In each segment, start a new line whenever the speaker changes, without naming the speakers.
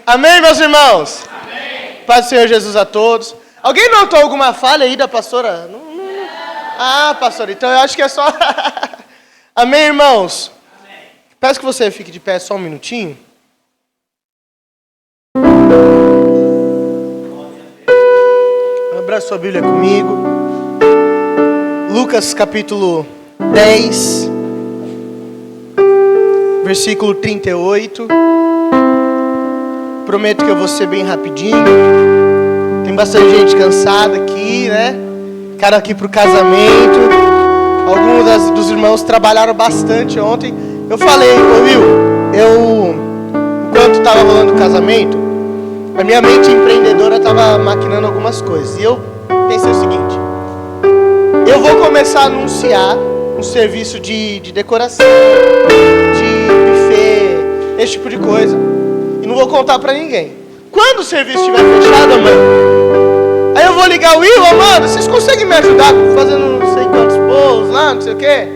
Amém, meus irmãos? Amém. Paz do Senhor Jesus a todos. Alguém notou alguma falha aí da pastora? Não. Ah, pastora, então eu acho que é só... Amém, irmãos? Amém. Peço que você fique de pé só um minutinho. Abra sua Bíblia comigo. Lucas capítulo 10, versículo 38. Prometo que eu vou ser bem rapidinho. Tem bastante gente cansada aqui, né? Cara aqui pro casamento. Alguns dos irmãos trabalharam bastante ontem. Eu falei, enquanto estava rolando o casamento, a minha mente empreendedora estava maquinando algumas coisas. E eu pensei o seguinte: eu vou começar a anunciar um serviço de decoração, de buffet, esse tipo de coisa. E não vou contar pra ninguém. Quando o serviço estiver fechado, Amanda, aí eu vou ligar o Will, Amanda, vocês conseguem me ajudar fazendo não sei quantos bolos lá, não sei o quê?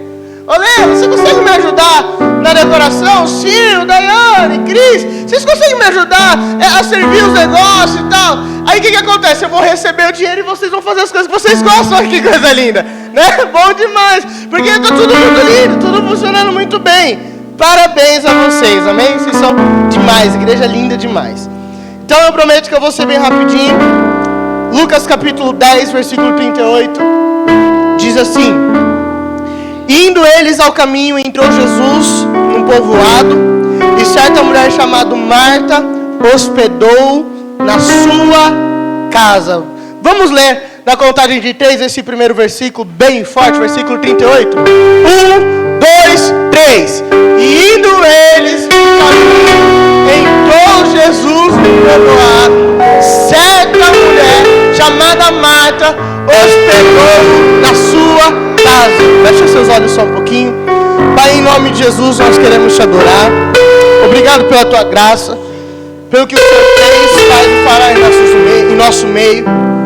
Olê, você consegue me ajudar na decoração? Ciro, Daiane, Cris, vocês conseguem me ajudar a servir os negócios e tal? Aí o que acontece? Eu vou receber o dinheiro e vocês vão fazer as coisas que vocês gostam. Olha que coisa linda, né? Bom demais, porque tá tudo muito lindo, tudo funcionando muito bem. Parabéns a vocês, amém? Vocês são demais, igreja linda demais. Então eu prometo que eu vou ser bem rapidinho. Lucas capítulo 10, versículo 38, diz assim: indo eles ao caminho, entrou Jesus num povoado, e certa mulher chamada Marta hospedou na sua casa. Vamos ler na contagem de 3 esse primeiro versículo bem forte, versículo 38. 1, 2, 3. E indo eles no caminho, entrou Jesus no povoado. Certa mulher chamada Marta hospedou na sua casa. Feche seus olhos só um pouquinho. Pai, em nome de Jesus, nós queremos te adorar. Obrigado pela tua graça, pelo que o Senhor fez, faz e fará em nosso meio.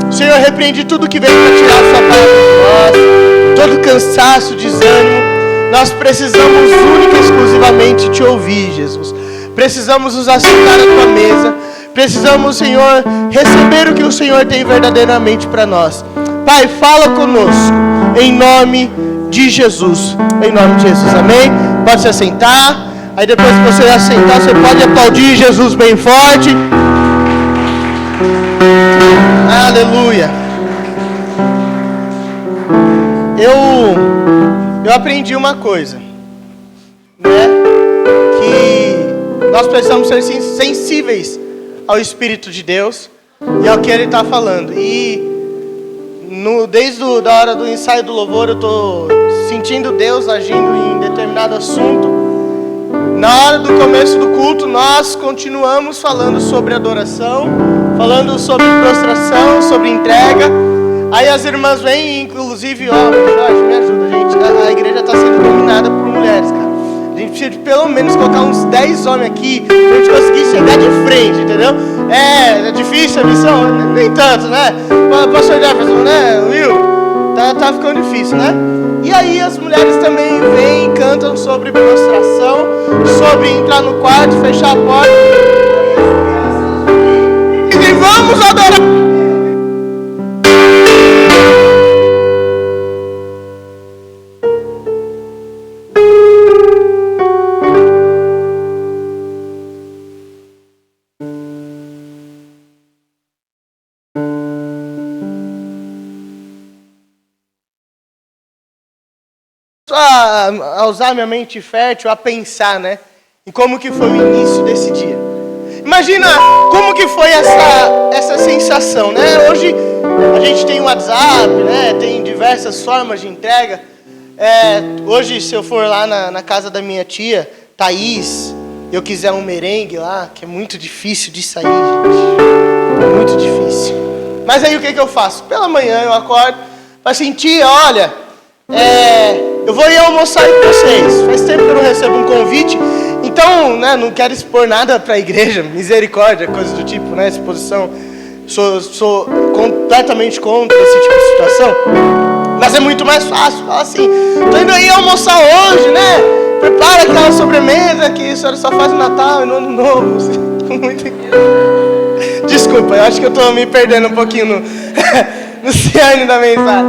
Senhor, repreende tudo que veio para tirar a sua palavra de nós, todo cansaço, desânimo. Nós precisamos única e exclusivamente te ouvir, Jesus. Precisamos nos assentar à tua mesa. Precisamos, Senhor, receber o que o Senhor tem verdadeiramente para nós. Pai, fala conosco, em nome de Jesus. Em nome de Jesus, amém? Pode se assentar. Aí depois que você assentar, você pode aplaudir Jesus bem forte. Aleluia. Eu aprendi uma coisa, né? Que nós precisamos ser sensíveis ao Espírito de Deus e ao que Ele está falando. E desde a hora do ensaio do louvor, eu estou sentindo Deus agindo em determinado assunto. Na hora do começo do culto, nós continuamos falando sobre adoração, falando sobre prostração, sobre entrega. Aí as irmãs vêm, inclusive, Jorge, me ajuda, gente. A igreja está sendo dominada por mulheres, cara. A gente precisa de pelo menos colocar uns 10 homens aqui pra gente conseguir chegar de frente, entendeu? É difícil a missão? Nem tanto, né? Pastor Jefferson, né? Will? Tá ficando difícil, né? E aí as mulheres também vêm e cantam sobre prostração, sobre entrar no quarto, fechar a porta. E vamos adorar. A usar minha mente fértil, a pensar, né? Em como que foi o início desse dia. Imagina como que foi essa sensação, né? Hoje a gente tem o WhatsApp, né? Tem diversas formas de entrega. Hoje, se eu for lá na casa da minha tia, Thaís, e eu quiser um merengue lá, que é muito difícil de sair, gente. É muito difícil. Mas aí o que eu faço? Pela manhã eu acordo, falo assim, tia, olha, eu vou ir almoçar aí com vocês. Faz tempo que eu não recebo um convite. Então, né, não quero expor nada para a igreja. Misericórdia, coisas do tipo, né? Exposição. Sou completamente contra esse tipo de situação. Mas é muito mais fácil falar assim, tô indo aí almoçar hoje, né? prepara aquela sobremesa que a senhora só faz no Natal e no Ano Novo. Desculpa, eu acho que eu estou me perdendo um pouquinho no cerne da mensagem.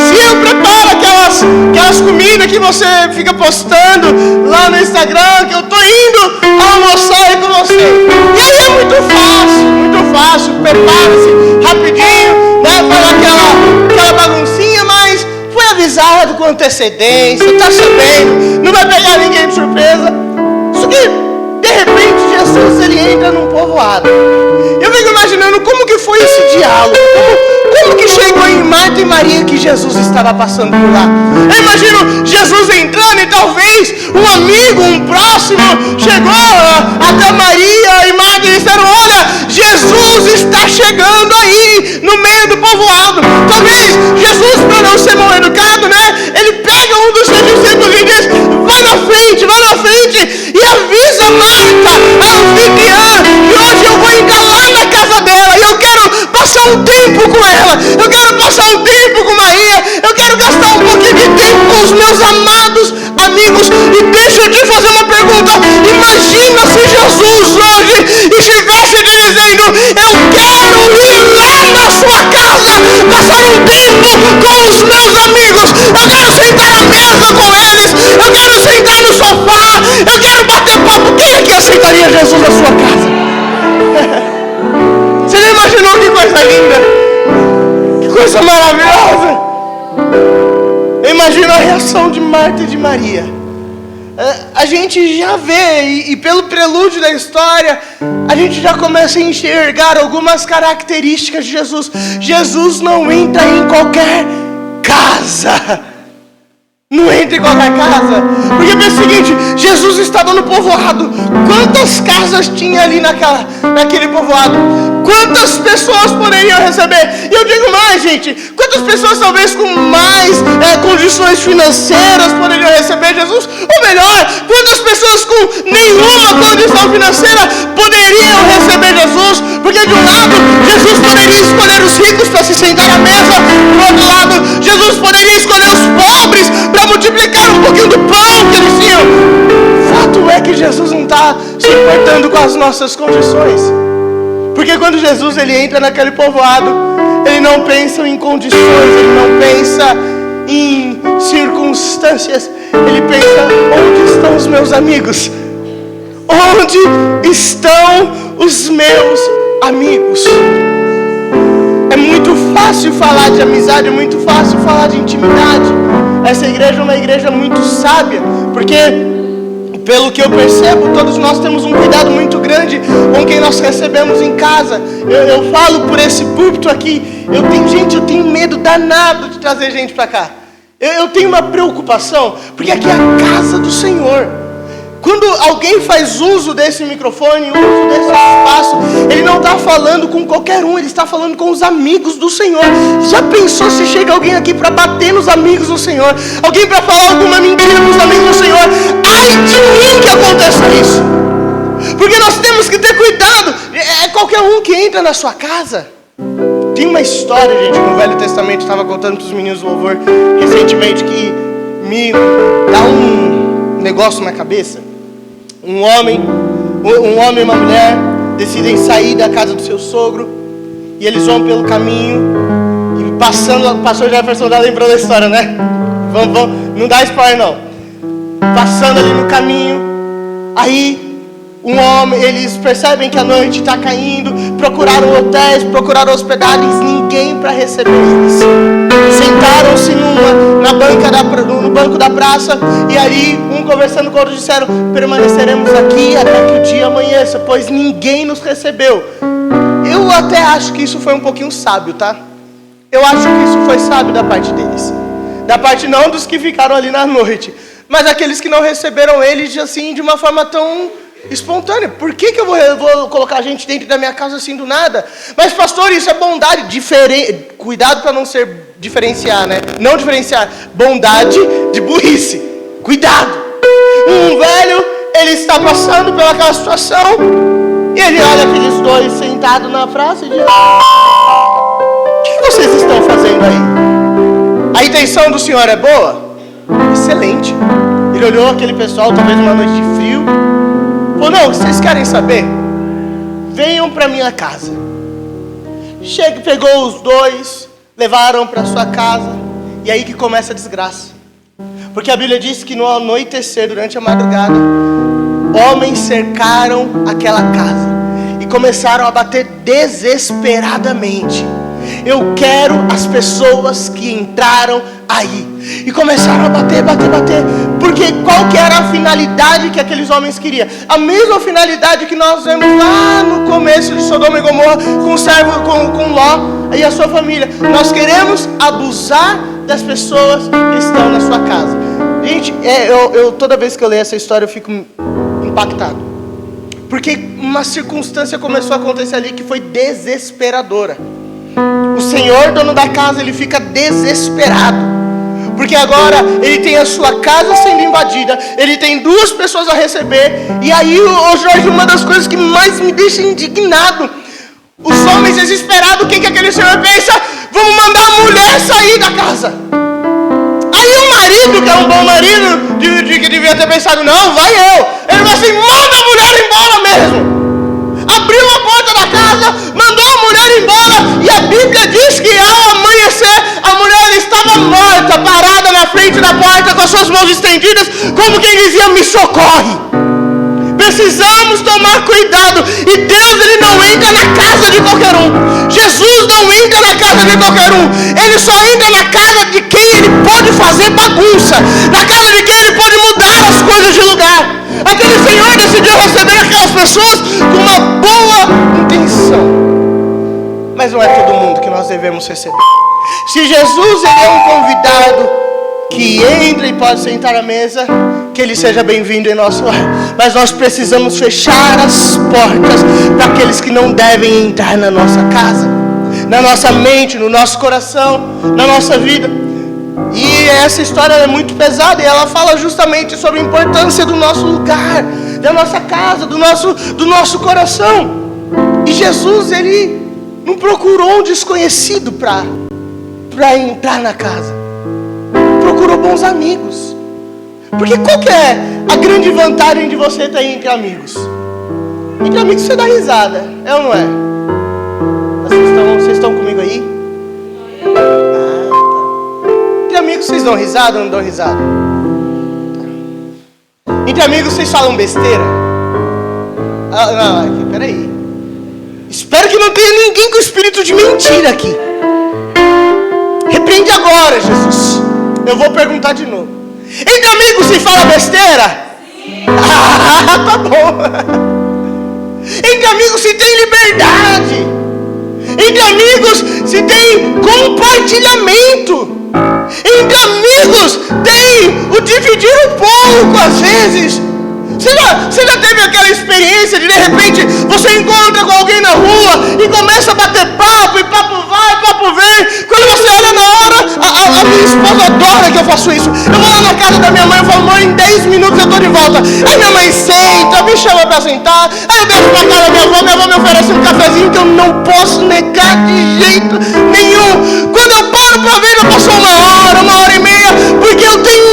Sil, prepara aquelas comidas que você fica postando lá no Instagram, que eu estou indo almoçar aí com você. E aí é muito fácil, prepara-se rapidinho, né? Faz aquela baguncinha, mas foi avisado com antecedência, está sabendo, não vai pegar ninguém de surpresa. Só que, de repente, Jesus ele entra num povoado. Eu fico imaginando como que foi esse diálogo, como que chegou em Marta e Maria que Jesus estava passando por lá. Eu imagino Jesus entrando e talvez um amigo, um próximo, chegou até Maria e Marta e disseram: olha, Jesus está chegando aí no meio do povoado. Talvez Jesus, para não ser mal educado, né, ele pega um dos seus discípulos e diz: vai na frente e avisa Marta, a anfitriã, que hoje eu vou engalar na casa dela e eu quero passar um tempo com ela, eu quero passar um tempo com Maria, eu quero gastar um pouquinho de tempo com os meus amados amigos. E deixa eu te fazer uma pergunta: imagina se Jesus hoje estivesse te dizendo: eu quero ir lá na sua casa, passar um tempo com os meus amigos, eu quero sentar à mesa com eles, eu quero sentar no sofá, eu quero bater papo. Quem é que aceitaria Jesus na sua casa? Você já imaginou que coisa linda? Que coisa maravilhosa! Eu imagino a reação de Marta e de Maria. A gente já vê, e pelo prelúdio da história, a gente já começa a enxergar algumas características de Jesus. Jesus não entra em qualquer casa. Não entra em qualquer casa. Porque pensa o seguinte: Jesus estava no povoado. Quantas casas tinha ali naquele povoado? Quantas pessoas poderiam receber? E eu digo mais, gente: quantas pessoas talvez com mais condições financeiras poderiam receber Jesus? Ou melhor, quantas pessoas com nenhuma condição financeira poderiam receber Jesus? Porque de um lado, Jesus poderia escolher os ricos para se sentar à mesa. Do outro lado, Jesus poderia escolher os pobres para multiplicar um pouquinho do pão que eles tinham. Fato é que Jesus não está se importando com as nossas condições. Porque quando Jesus ele entra naquele povoado, ele não pensa em condições, ele não pensa em circunstâncias, ele pensa: onde estão os meus amigos? Onde estão os meus amigos? É muito fácil falar de amizade, é muito fácil falar de intimidade. Essa igreja é uma igreja muito sábia, porque, pelo que eu percebo, todos nós temos um cuidado muito grande com quem nós recebemos em casa. Eu falo por esse púlpito aqui, eu tenho medo danado de trazer gente para cá. Eu tenho uma preocupação, porque aqui é a casa do Senhor. Quando alguém faz uso desse microfone, uso desse espaço, ele não está falando com qualquer um, ele está falando com os amigos do Senhor. Já pensou se chega alguém aqui para bater nos amigos do Senhor? Alguém para falar alguma mentira para os amigos do Senhor? Ai de mim que aconteça isso! Porque nós temos que ter cuidado. É qualquer um que entra na sua casa. Tem uma história, gente, no Velho Testamento, estava contando para os meninos do louvor recentemente, que me dá um negócio na cabeça. Um homem e uma mulher decidem sair da casa do seu sogro, e eles vão pelo caminho, e passando, o pastor Jefferson já lembrou da história, né? Vamos, não dá spoiler não. Passando ali no caminho, aí eles percebem que a noite está caindo, procuraram hotéis, procuraram hospedagens, ninguém para receber eles. Sentaram-se no banco da praça, e ali, um conversando com o outro, disseram: permaneceremos aqui até que o dia amanheça, pois ninguém nos recebeu. Eu até acho que isso foi um pouquinho sábio, tá? Eu acho que isso foi sábio da parte deles. Da parte não dos que ficaram ali na noite, mas aqueles que não receberam eles assim de uma forma tão espontânea. Por que eu vou colocar gente dentro da minha casa assim do nada? Mas pastor, isso é bondade. Cuidado para não ser diferenciar, né? Não diferenciar bondade de burrice. Cuidado. Um velho, ele está passando pelaquela situação, e ele olha aqueles dois sentados na praça e diz: o que vocês estão fazendo aí? A intenção do senhor é boa? Excelente. Ele olhou aquele pessoal, talvez uma noite de frio. Falou, não, vocês querem saber? Venham para minha casa. Chega, pegou os dois, levaram para sua casa. E aí que começa a desgraça. Porque a Bíblia diz que no anoitecer, durante a madrugada, homens cercaram aquela casa e começaram a bater desesperadamente. Eu quero as pessoas que entraram aí. E começaram a bater. Porque qual que era a finalidade que aqueles homens queriam? A mesma finalidade que nós vemos lá no começo de Sodoma e Gomorra, com Ló e a sua família. Nós queremos abusar das pessoas que estão na sua casa. Gente, toda vez que eu leio essa história eu fico impactado. Porque uma circunstância começou a acontecer ali que foi desesperadora. O senhor, dono da casa, ele fica desesperado. Porque agora ele tem a sua casa sendo invadida. Ele tem 2 pessoas a receber. E aí, Jorge, uma das coisas que mais me deixa indignado. Os homens desesperados, o que aquele senhor pensa? Vamos mandar a mulher sair da casa. Aí o marido, que é um bom marido, que devia ter pensado, não, vai eu. Ele vai assim, manda a mulher embora mesmo. Abriu a porta da casa, mandou a mulher embora. E a Bíblia diz que ao amanhecer, a mulher estava morta, parada na frente da porta, com as suas mãos estendidas, como quem dizia, me socorre. Precisamos tomar cuidado. E Deus, ele não entra na casa de qualquer um. Jesus não entra na casa de qualquer um. Ele só entra na casa de quem ele pode fazer bagunça, na casa de quem ele pode mudar as coisas de lugar. Aquele senhor decidiu receber aquelas pessoas com uma boa intenção. Mas não é todo mundo que nós devemos receber. Se Jesus, ele é um convidado que entra e pode sentar à mesa, que ele seja bem-vindo em nosso lar. Mas nós precisamos fechar as portas para aqueles que não devem entrar na nossa casa, na nossa mente, no nosso coração, na nossa vida. E essa história é muito pesada e ela fala justamente sobre a importância do nosso lugar, da nossa casa, do nosso coração. E Jesus, ele não procurou um desconhecido para entrar na casa. Procurou bons amigos. Porque qual que é a grande vantagem de você estar entre amigos? Entre amigos você dá risada, é ou não é? Vocês estão comigo aí? Entre amigos vocês dão risada ou não dão risada? Entre amigos vocês falam besteira? Não, aqui, peraí. Espero que não tenha ninguém com espírito de mentira aqui. Repreende agora, Jesus. Eu vou perguntar de novo. Entre amigos se fala besteira? Sim. Tá bom. Entre amigos se tem liberdade. Entre amigos se tem compartilhamento. Entre amigos tem o dividir um pouco às vezes. Você já teve aquela experiência de repente você encontra com alguém na rua e começa a bater papo, e papo vai, papo vem. Quando você olha na hora, a minha esposa adora que eu faço isso. Eu vou lá na casa da minha mãe e falo, mãe, em 10 minutos eu tô de volta. Aí minha mãe senta, me chama pra sentar. Aí eu desço pra casa da minha avó me oferece um cafezinho que eu não posso negar de jeito nenhum. Quando eu paro pra ver, já passou 1 hora e meia, porque eu tenho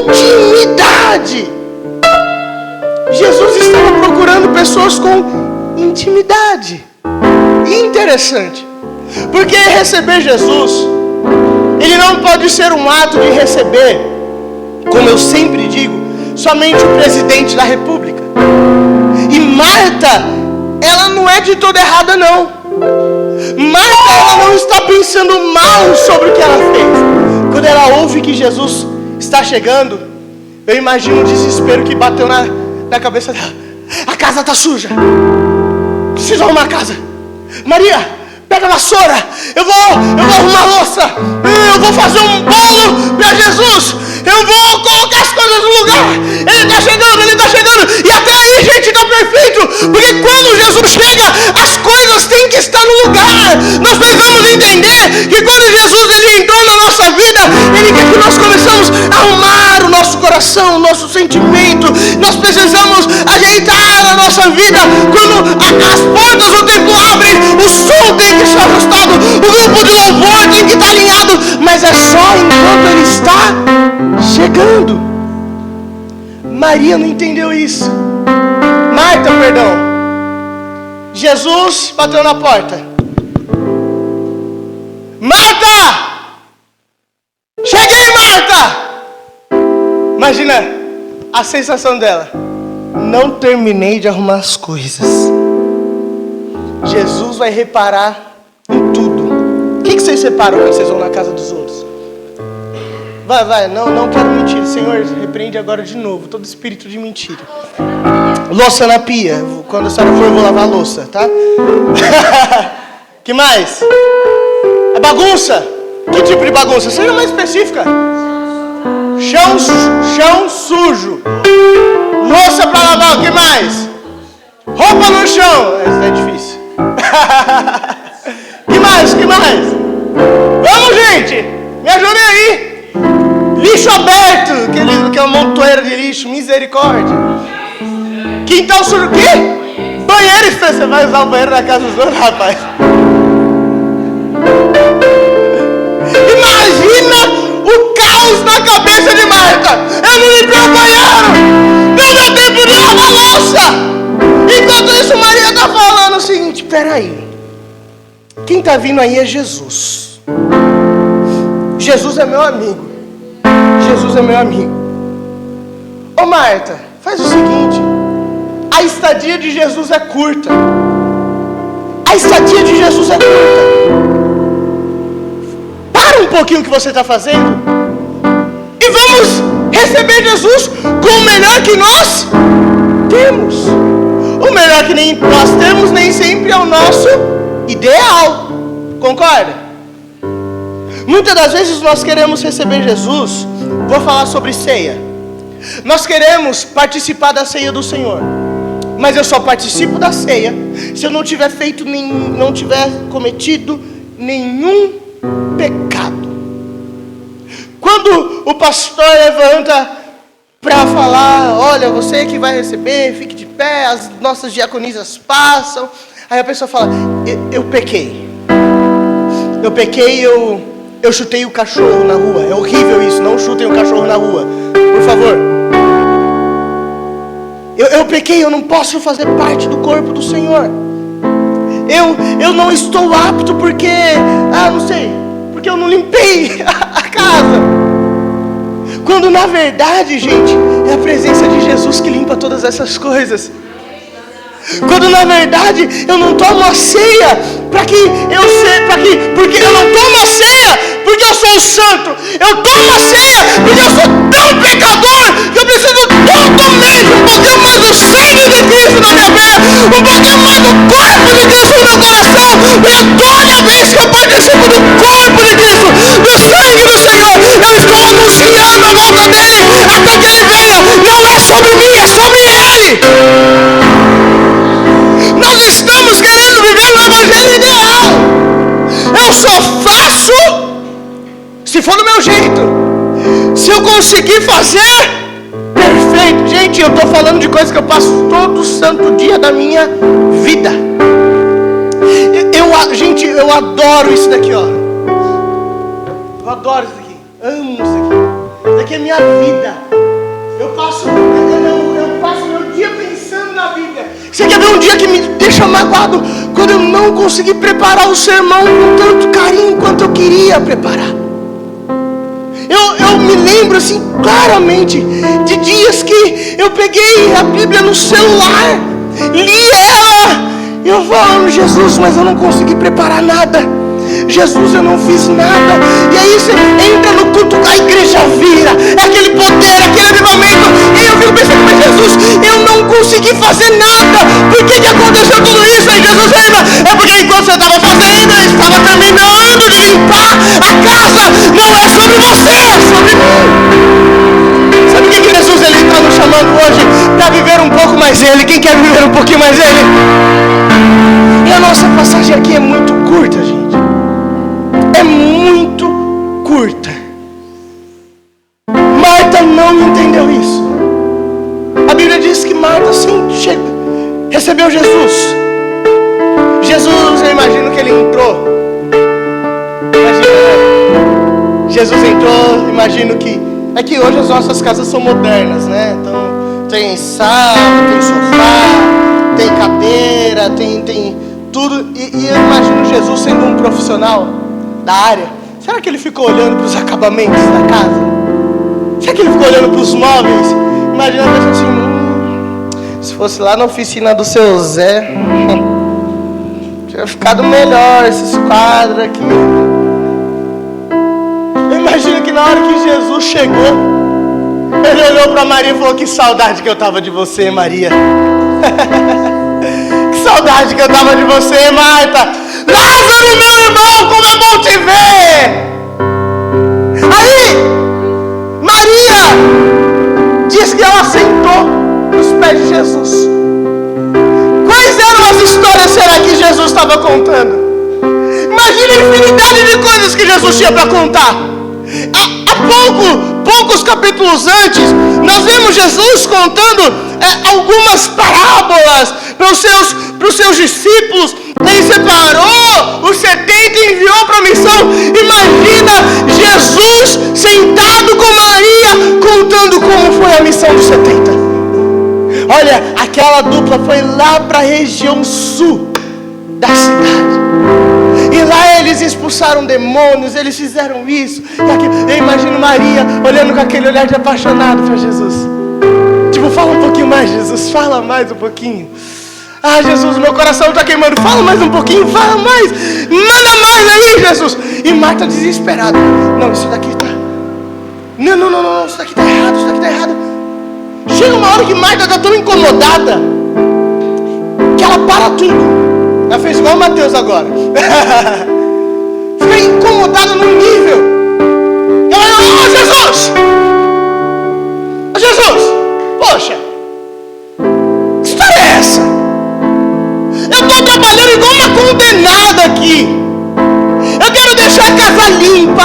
intimidade. Jesus estava procurando pessoas com intimidade. E interessante, porque receber Jesus, ele não pode ser um ato de receber, como eu sempre digo, somente o presidente da república. E Marta, ela não é de toda errada não. Marta, ela não está pensando mal sobre o que ela fez. Quando ela ouve que Jesus está chegando, eu imagino o desespero que bateu na cabeça dela. A casa está suja, preciso arrumar a casa. Maria, pega a vassoura, eu vou arrumar a louça, eu vou fazer um bolo para Jesus, eu vou colocar as coisas no lugar. Ele está chegando, e até aí, gente, está perfeito, porque quando Jesus chega, as coisas têm que estar no lugar. Nós precisamos entender que quando Jesus ele entrou na nossa vida, ele quer que nós começamos a arrumar o nosso coração, o nosso sentimento. Nós precisamos ajeitar a nossa vida. Quando as portas do templo abrem, o som tem que estar ajustado, o grupo de louvor tem que estar alinhado, mas é só enquanto ele está chegando. Maria não entendeu isso. Marta, perdão. Jesus bateu na porta. Marta! Cheguei, Marta! Imagina a sensação dela. Não terminei de arrumar as coisas. Jesus vai reparar em tudo. O que vocês separam quando vocês vão na casa dos outros? Vai, não quero mentir. Senhor, repreende agora de novo todo espírito de mentira. Louça na pia. Quando a senhora for, eu vou lavar a louça, tá? Que mais? É bagunça? Que tipo de bagunça? Seja mais específica. Chão sujo. Louça pra lavar, o que mais? Roupa no chão. Isso é difícil. Que mais? Vamos, gente! Me ajudem aí! Lixo aberto, que é uma montoeira de lixo, misericórdia. Quintal sujo, o quê? Banheiro, você vai usar o banheiro na casa dos outros, rapaz? Imagina o caos na cabeça de Marta. Eu não limpei o banheiro, não deu tempo de lavar a louça. Enquanto isso, Maria está falando o seguinte: peraí, quem está vindo aí é Jesus. Jesus é meu amigo. Jesus é meu amigo. Ô Marta, faz o seguinte: a estadia de Jesus é curta. A estadia de Jesus é curta. Para um pouquinho o que você está fazendo e vamos receber Jesus com o melhor que nós temos. O melhor que nem nós temos nem sempre é o nosso ideal. Concorda? Muitas das vezes nós queremos receber Jesus. Vou falar sobre ceia. Nós queremos participar da ceia do Senhor, mas eu só participo da ceia se eu não tiver não tiver cometido nenhum pecado. Quando o pastor levanta para falar: olha, você que vai receber, fique de pé, as nossas diaconisas passam. Aí a pessoa fala: eu pequei. Eu chutei o cachorro na rua. É horrível isso, não chutem o cachorro na rua, por favor. Eu pequei, eu não posso fazer parte do corpo do Senhor. Eu não estou apto porque, não sei, porque eu não limpei a casa. Quando na verdade, gente, é a presença de Jesus que limpa todas essas coisas. Quando na verdade eu não tomo a ceia porque eu não tomo a ceia porque eu sou santo. Eu tomo a ceia porque eu sou tão pecador que eu preciso todo mês um pouquinho mais do sangue de Cristo na minha veia, um pouquinho mais do corpo de Cristo no meu coração. Porque toda vez que eu participo do corpo de Cristo, do sangue do Senhor, eu estou anunciando a volta dele até que ele venha. Não é sobre mim, é sobre ele. Nós estamos querendo viver o evangelho ideal. Eu só faço se for do meu jeito. Se eu conseguir fazer, perfeito. Gente, eu estou falando de coisas que eu passo todo santo dia da minha vida. Gente, eu adoro isso daqui, ó. Eu adoro isso daqui. Amo isso daqui. Isso daqui é minha vida. Eu passo meu dia pensando na vida. Você quer ver um dia que me deixa magoado? Quando eu não consegui preparar o sermão com tanto carinho quanto eu queria preparar. Eu me lembro assim claramente de dias que eu peguei a Bíblia no celular, li ela, e eu falando: Jesus, mas eu não consegui preparar nada. Jesus, eu não fiz nada. E aí você entra no culto, a igreja vira, é aquele poder, aquele avivamento. E eu fico pensando: mas Jesus, eu não consegui fazer nada. Por que aconteceu tudo isso? Aí Jesus ainda: é porque enquanto você estava fazendo, eu estava terminando de limpar a casa. Não é sobre você, é sobre mim. Sabe o que Jesus está nos chamando hoje? Para viver um pouco mais ele. Quem quer viver um pouquinho mais ele? E a nossa passagem aqui é muito curta, gente. É muito curta. Marta não entendeu isso. A Bíblia diz que Marta sim recebeu Jesus. Jesus, eu imagino que ele entrou. Jesus entrou, imagino que... É que hoje as nossas casas são modernas, né? Então Tem sala, tem sofá, tem cadeira, tem tudo. E eu imagino Jesus sendo um profissional da área. Será que ele ficou olhando para os acabamentos da casa? Será que ele ficou olhando para os móveis? Imagina assim, se fosse lá na oficina do seu Zé, tinha ficado melhor esses quadros aqui. Eu imagino que na hora que Jesus chegou, ele olhou para Maria e falou: que saudade que eu tava de você, Maria. Que saudade que eu tava de você, Marta. Lázaro, meu irmão, como é bom te ver. Aí Maria diz que ela sentou nos pés de Jesus. Quais eram as histórias, será, que Jesus estava contando? Imagina a infinidade de coisas que Jesus tinha para contar. Há poucos capítulos antes, nós vemos Jesus contando algumas parábolas para os seus discípulos. Ele separou os 70 e enviou para a missão. Imagina Jesus sentado com Maria, contando como foi a missão dos 70. Olha, aquela dupla foi lá para a região sul da cidade. E lá eles expulsaram demônios, eles fizeram isso e aquilo. Eu imagino Maria olhando com aquele olhar de apaixonado para Jesus. Tipo, fala um pouquinho mais, Jesus, fala mais um pouquinho. Ah, Jesus, meu coração está queimando, fala mais um pouquinho, fala mais. Manda mais aí, Jesus. E Marta desesperada. Não, isso daqui tá... Não, isso daqui tá errado, isso daqui tá errado. Chega uma hora que Marta está tão incomodada que ela para tudo. Ela fez igual o Mateus agora. Fica incomodada num nível. Ela falou: Jesus! Jesus! Poxa! Que história é essa? Eu estou trabalhando igual uma condenada aqui. Eu quero deixar a casa limpa.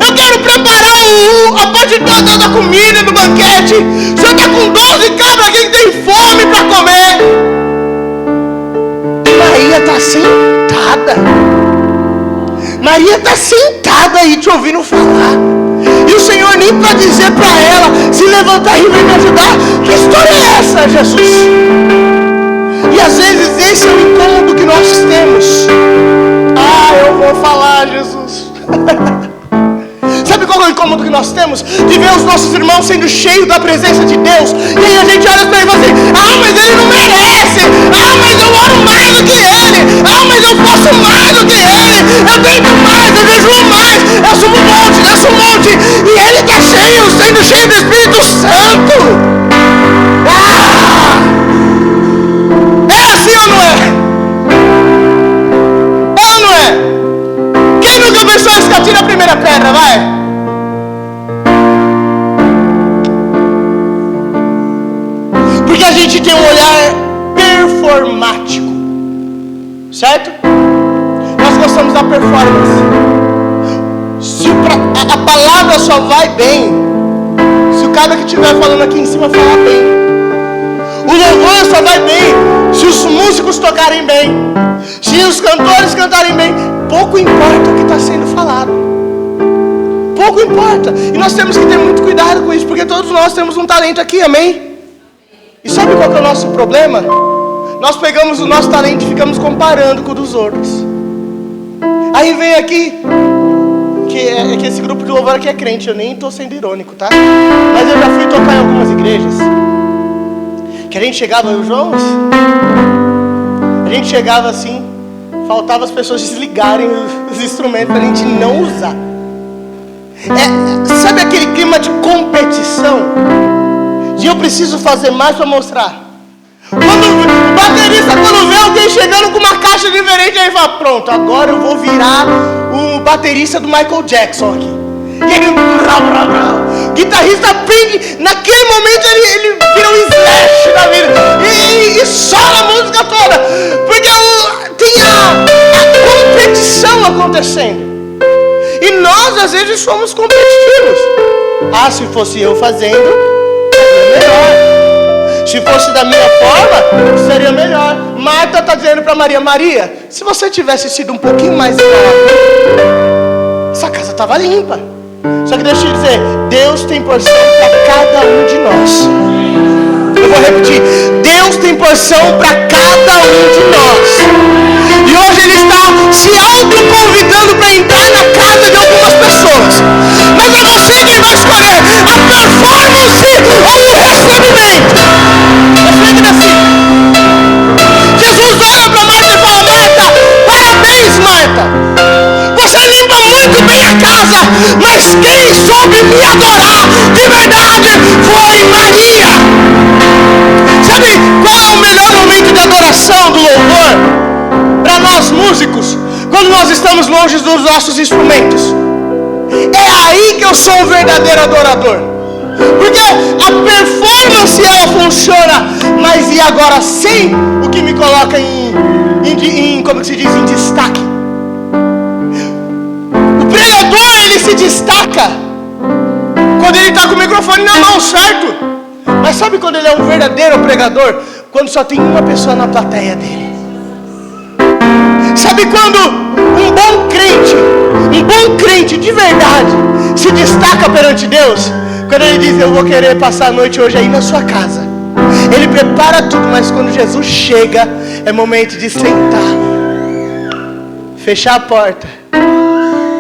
Eu quero preparar a parte toda da comida do banquete. O senhor está com 12 cabras aqui que tem fome para comer. Maria está sentada. Maria está sentada aí te ouvindo falar. E o Senhor nem para dizer para ela se levantar e vem me ajudar. Que história é essa, Jesus? E às vezes esse é o incômodo que nós temos. Ah, eu vou falar, Jesus. Sabe qual é o incômodo que nós temos? De ver os nossos irmãos sendo cheios da presença de Deus. E aí a gente olha para ele e fala assim: ah, mas ele não merece. Ah, mas eu oro mais do que ele. Ah, mas eu faço mais do que ele. Eu tento mais, eu jejuo mais. Eu subo um monte, desço um monte. E ele está cheio, sendo cheio do Espírito Santo. Ah! É assim ou não é? É ou não é? Quem nunca pensou isso? Que atira a primeira pedra, vai. Porque a gente tem um olhar performático, certo? Nós gostamos da performance. Se a palavra só vai bem se o cara que estiver falando aqui em cima falar bem. O louvor só vai bem se os músicos tocarem bem, se os cantores cantarem bem. Pouco importa o que está sendo falado. Pouco importa. E nós temos que ter muito cuidado com isso, porque todos nós temos um talento aqui, amém? E sabe qual que é o nosso problema? Nós pegamos o nosso talento e ficamos comparando com o dos outros. Aí vem aqui, que esse grupo de louvor aqui é crente, eu nem estou sendo irônico, tá? Mas eu já fui tocar em algumas igrejas, que a gente chegava, a gente chegava assim, faltava as pessoas desligarem os instrumentos para a gente não usar. Sabe aquele clima de competição? De eu preciso fazer mais para mostrar. Quando o baterista, quando vê alguém chegando com uma caixa diferente, aí fala: pronto, agora eu vou virar o baterista do Michael Jackson aqui. E ele, o guitarrista aprende, naquele momento ele vira um Slash da vida e sola a música toda, porque tem a competição acontecendo. E nós às vezes somos competitivos. Ah, se fosse eu fazendo, seria melhor. Se fosse da minha forma, seria melhor. Marta está dizendo para Maria: Maria, se você tivesse sido um pouquinho mais igual, essa casa estava limpa. Só que deixa eu te dizer, Deus tem porção para cada um de nós. Eu vou repetir, Deus tem porção para cada um de nós. E hoje Ele está se autoconvidando para entrar na casa de algumas pessoas. Mas é você quem vai escolher a performance ou o recebimento. Reflita assim. Jesus olha para Marta e fala: Marta, parabéns, Marta. Você limpa muito bem a casa, mas quem soube me adorar de verdade foi Maria. Sabe qual é o melhor momento de adoração, do louvor? Para nós músicos, quando nós estamos longe dos nossos instrumentos. É aí que eu sou um verdadeiro adorador. Porque a performance ela funciona, mas e agora sem o que me coloca em como que se diz, em destaque. O pregador, ele se destaca quando ele está com o microfone na mão, certo? Mas sabe quando ele é um verdadeiro pregador? Quando só tem uma pessoa na plateia dele. Sabe quando um bom crente de verdade se destaca perante Deus? Quando ele diz: eu vou querer passar a noite hoje aí na sua casa. Ele prepara tudo, mas quando Jesus chega, é momento de sentar, fechar a porta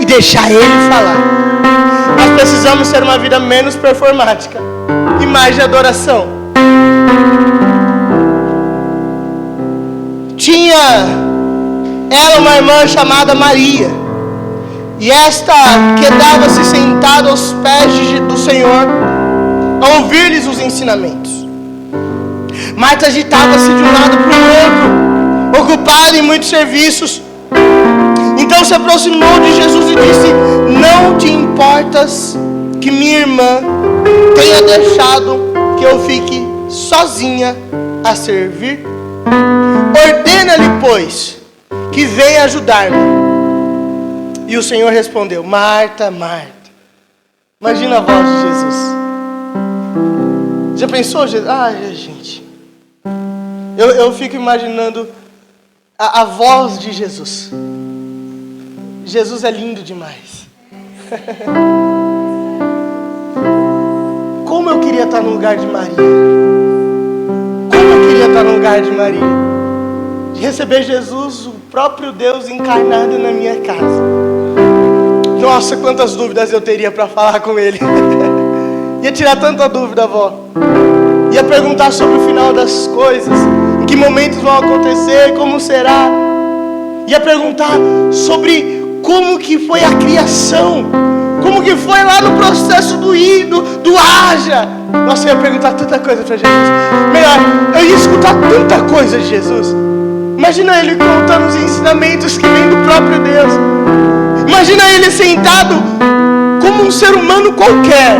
e deixar Ele falar. Nós precisamos ter uma vida menos performática e mais de adoração. Tinha ela uma irmã chamada Maria, e esta quedava-se sentada aos pés do Senhor a ouvir-lhes os ensinamentos. Marta agitava-se de um lado para o outro, ocupada em muitos serviços. Então se aproximou de Jesus e disse: não te importas que minha irmã tenha deixado que eu fique sozinha a servir? Ordena-lhe, pois, que venha ajudar-me. E o Senhor respondeu: Marta, Marta. Imagina a voz de Jesus. Já pensou, Jesus? Ai, gente. Eu fico imaginando a voz de Jesus. Jesus é lindo demais. Como eu queria estar no lugar de Maria. Como eu queria estar no lugar de Maria. De receber Jesus, o próprio Deus encarnado na minha casa. Nossa, quantas dúvidas eu teria para falar com Ele. Ia tirar tanta dúvida, avó. Ia perguntar sobre o final das coisas. Em que momentos vão acontecer, como será. Ia perguntar sobre como que foi a criação. Como que foi lá no processo do haja. Nossa, eu ia perguntar tanta coisa para Jesus. Melhor, eu ia escutar tanta coisa de Jesus. Imagina Ele contando os ensinamentos que vêm do próprio Deus. Imagina Ele sentado como um ser humano qualquer,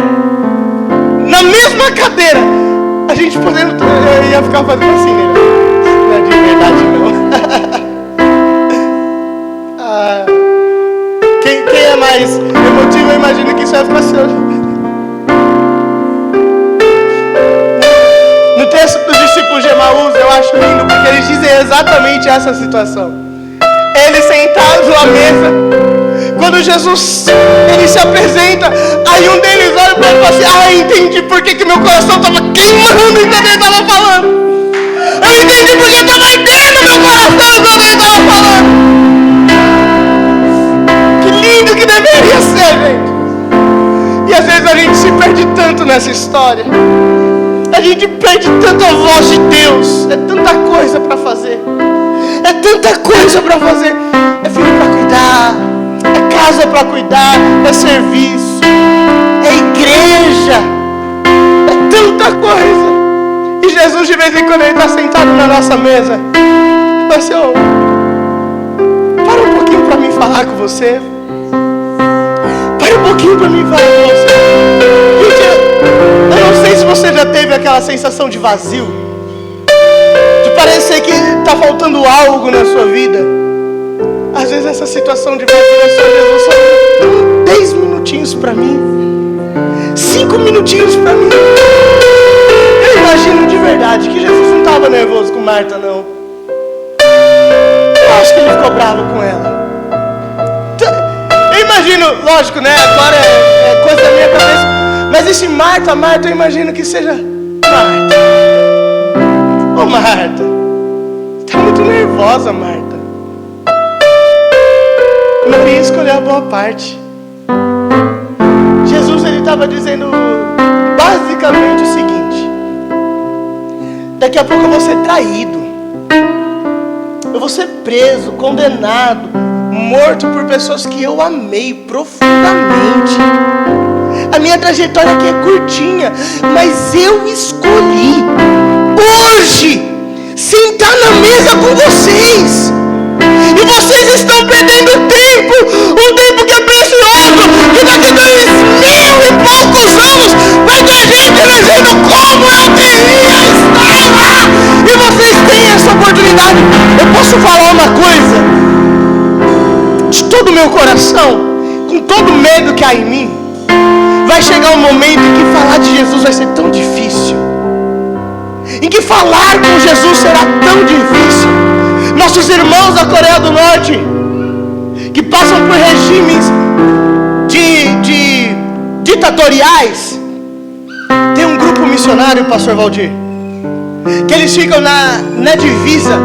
na mesma cadeira. A gente podendo, eu ia ficar fazendo assim, né? Não é de verdade não. Quem é mais emotivo, eu imagino que isso vai ficar assim. No texto dos discípulos de Emaús, eu acho lindo, porque eles dizem exatamente essa situação. Eles sentados à mesa, quando Jesus, ele se apresenta, aí um deles olha para ele e fala assim: entendi por que meu coração estava queimando enquanto ele estava falando. Eu entendi porque estava ardendo meu coração enquanto ele estava falando. Que lindo que deveria ser, gente. E às vezes a gente se perde tanto nessa história. A gente perde tanto a voz de Deus. É tanta coisa para fazer. É tanta coisa para fazer. É filho para cuidar, é casa para cuidar, é serviço, é igreja, é tanta coisa. E Jesus, de vez em quando, ele está sentado na nossa mesa, ele fala assim: para um pouquinho para mim falar com você. Para um pouquinho para mim falar com você. Gente, eu não sei se você já teve aquela sensação de vazio, de parecer que está faltando algo na sua vida. Às vezes essa situação de vazio é só Jesus, só 10 minutinhos para mim, 5 minutinhos para mim. Eu imagino de verdade que Jesus não estava nervoso com Marta, não. Eu acho que ele ficou bravo com ela. Eu imagino, lógico, né? Agora é coisa da minha cabeça. Mas esse Marta, eu imagino que seja Marta. Ô Marta, tá muito nervosa, Marta. Não ia escolher a boa parte. Jesus, ele estava dizendo basicamente o seguinte: daqui a pouco eu vou ser traído, eu vou ser preso, condenado, morto por pessoas que eu amei profundamente. A minha trajetória aqui é curtinha, mas eu escolhi hoje sentar na mesa com vocês. E vocês estão perdendo tempo, um tempo que é precioso, que daqui a 2000 e poucos anos vai ter gente dizendo como eu queria estar lá. E vocês têm essa oportunidade. Eu posso falar uma coisa de todo o meu coração, com todo o medo que há em mim. Vai chegar um momento em que falar de Jesus vai ser tão difícil, em que falar com Jesus será tão difícil. Nossos irmãos da Coreia do Norte, que passam por regimes ditatoriais, tem um grupo missionário, pastor Valdir, que eles ficam na divisa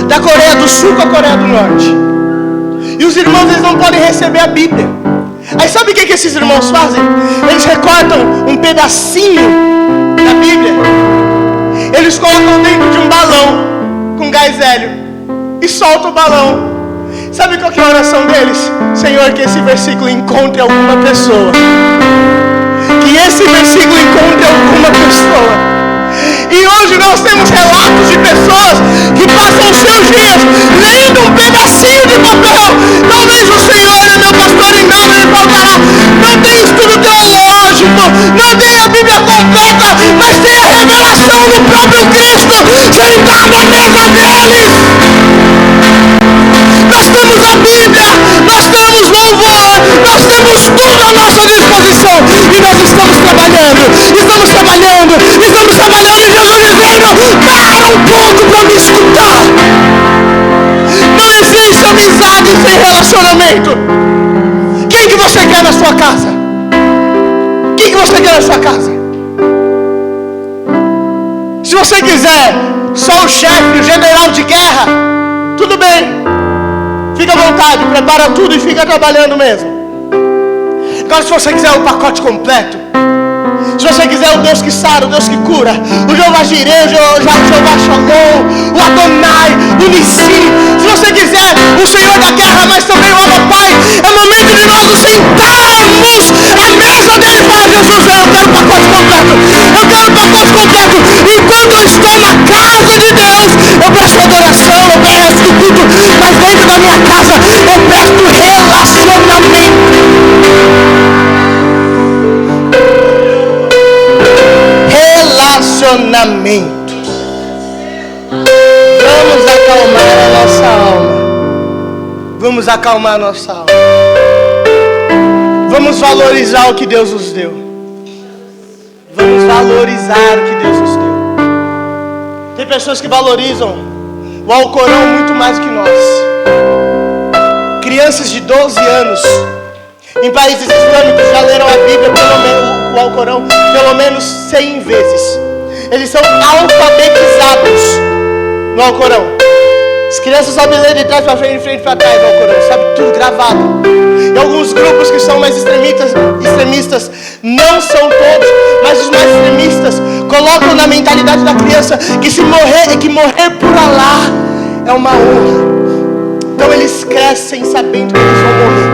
da Coreia do Sul com a Coreia do Norte. E os irmãos, eles não podem receber a Bíblia. Aí sabe o que esses irmãos fazem? Eles recortam um pedacinho da Bíblia, eles colocam dentro de um balão com gás hélio e soltam o balão. Sabe qual que é a oração deles? Senhor, que esse versículo encontre alguma pessoa. Que esse versículo encontre alguma pessoa. E hoje nós temos relatos de pessoas que passam os seus dias lendo um pedacinho de papel. Talvez o Senhor é meu pastor, em nada me faltará. Não tem estudo teológico, não tem a Bíblia completa, mas tem a revelação do próprio Cristo sentado à mesa deles. Nós temos a Bíblia, nós temos louvor, nós temos tudo à nossa disposição. E nós estamos trabalhando. E Jesus dizendo: para um pouco para me escutar. Não existe amizade sem relacionamento. Quem que você quer na sua casa? Quem que você quer na sua casa? Se você quiser só o chefe, o general de guerra, tudo bem. Fica à vontade, prepara tudo e fica trabalhando mesmo. Agora, se você quiser o pacote completo, se você quiser o Deus que sara, o Deus que cura, o Jeová Jireh, o Jeová Shalom, o Adonai, o Nissi, se você quiser o Senhor da guerra, mas também o Abba Pai, é momento de nós nos sentarmos à mesa dele. Fala: Jesus, eu quero o pacote completo, eu quero o pacote completo. E quando eu estou na casa de Deus, eu presto adoração, eu presto culto, mas dentro da minha casa eu presto relacionamento. Relacionamento. Vamos acalmar a nossa alma. Vamos acalmar a nossa alma. Vamos valorizar o que Deus nos deu. Vamos valorizar o que Deus nos deu. Tem pessoas que valorizam o Alcorão muito mais do que nós. Crianças de 12 anos em países islâmicos já leram a Bíblia, o Alcorão, pelo menos 100 vezes. Eles são alfabetizados no Alcorão. As crianças sabem ler de trás para frente, de frente para trás no Alcorão, sabe tudo gravado. E alguns grupos que são mais extremistas, não são todos, mas os mais extremistas colocam na mentalidade da criança que se morrer, que morrer por Alá é uma honra. Então eles crescem sabendo que eles vão morrer.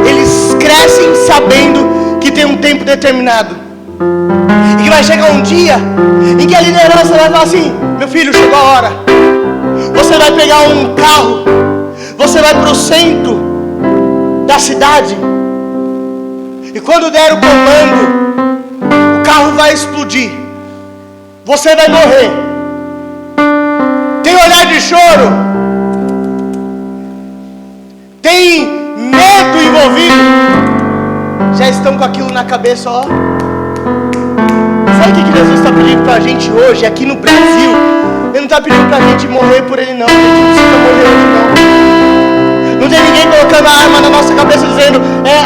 Eles crescem sabendo que tem um tempo determinado. E que vai chegar um dia em que a liderança vai falar assim: meu filho, chegou a hora. Você vai pegar um carro, você vai para o centro da cidade, e quando der o comando, o carro vai explodir. Você vai morrer. Tem olhar de choro, tem medo envolvido. Já estão com aquilo na cabeça, ó. Sabe o que Jesus está pedindo para a gente hoje, aqui no Brasil? Ele não está pedindo para a gente morrer por Ele, não. A gente não precisa morrer hoje, não. Não tem ninguém colocando a arma na nossa cabeça dizendo: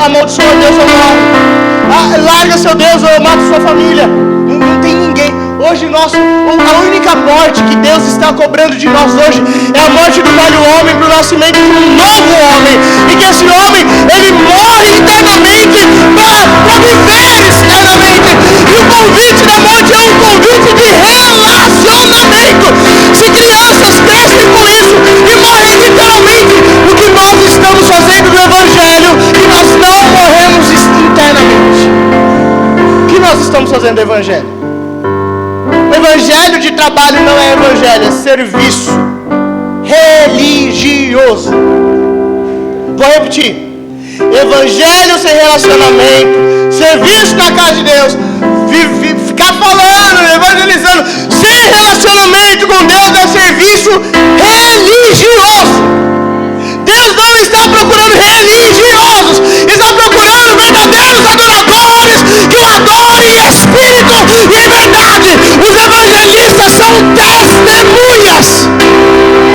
amaldiçoa Deus ou morre. Larga seu Deus ou mata sua família. Não tem ninguém. Hoje a única morte que Deus está cobrando de nós hoje é a morte do velho homem para o nascimento de um novo homem. E que esse homem, ele morre eternamente para viver eternamente. E o convite da morte é um convite de relacionamento. Se crianças crescem com isso e morrem literalmente, o que nós estamos fazendo no Evangelho, que nós não morremos internamente. O que nós estamos fazendo do Evangelho? Evangelho de trabalho não é evangelho, é serviço religioso. Vou repetir: evangelho sem relacionamento, serviço na casa de Deus, ficar falando, evangelizando sem relacionamento com Deus é serviço religioso. Deus não está procurando religiosos, está procurando verdadeiros adoradores que o adorem em espírito e em verdade. Os evangelistas são 10